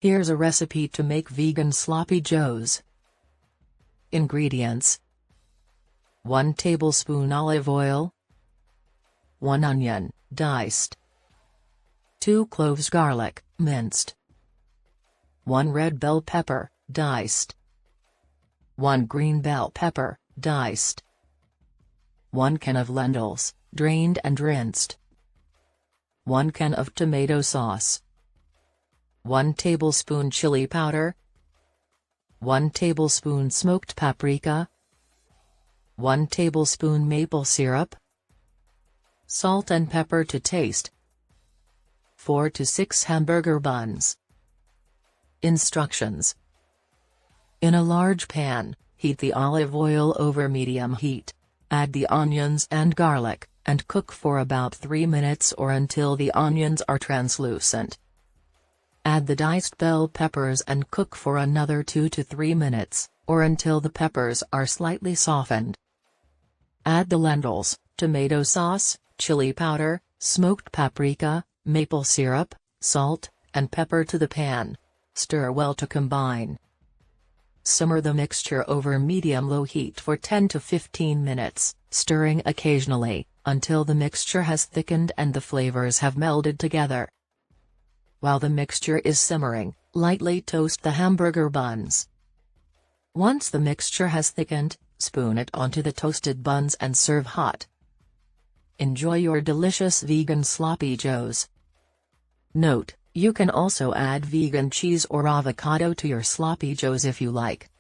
Here's a recipe to make vegan sloppy joes. Ingredients: 1 tablespoon olive oil, 1 onion, diced, 2 cloves garlic, minced, 1 red bell pepper, diced, 1 green bell pepper, diced, 1 can of lentils, drained and rinsed, 1 can of tomato sauce, 1 tablespoon chili powder, 1 tablespoon smoked paprika, 1 tablespoon maple syrup, salt and pepper to taste, 4 to 6 hamburger buns. Instructions: in a large pan, heat the olive oil over medium heat, add the onions and garlic, and cook for about 3 minutes or until the onions are translucent. Add the diced bell peppers and cook for another 2 to 3 minutes, or until the peppers are slightly softened. Add the lentils, tomato sauce, chili powder, smoked paprika, maple syrup, salt, and pepper to the pan. Stir well to combine. Simmer the mixture over medium-low heat for 10 to 15 minutes, stirring occasionally, until the mixture has thickened and the flavors have melded together. While the mixture is simmering, lightly toast the hamburger buns. Once the mixture has thickened, spoon it onto the toasted buns and serve hot. Enjoy your delicious vegan sloppy joes. Note: you can also add vegan cheese or avocado to your sloppy joes if you like.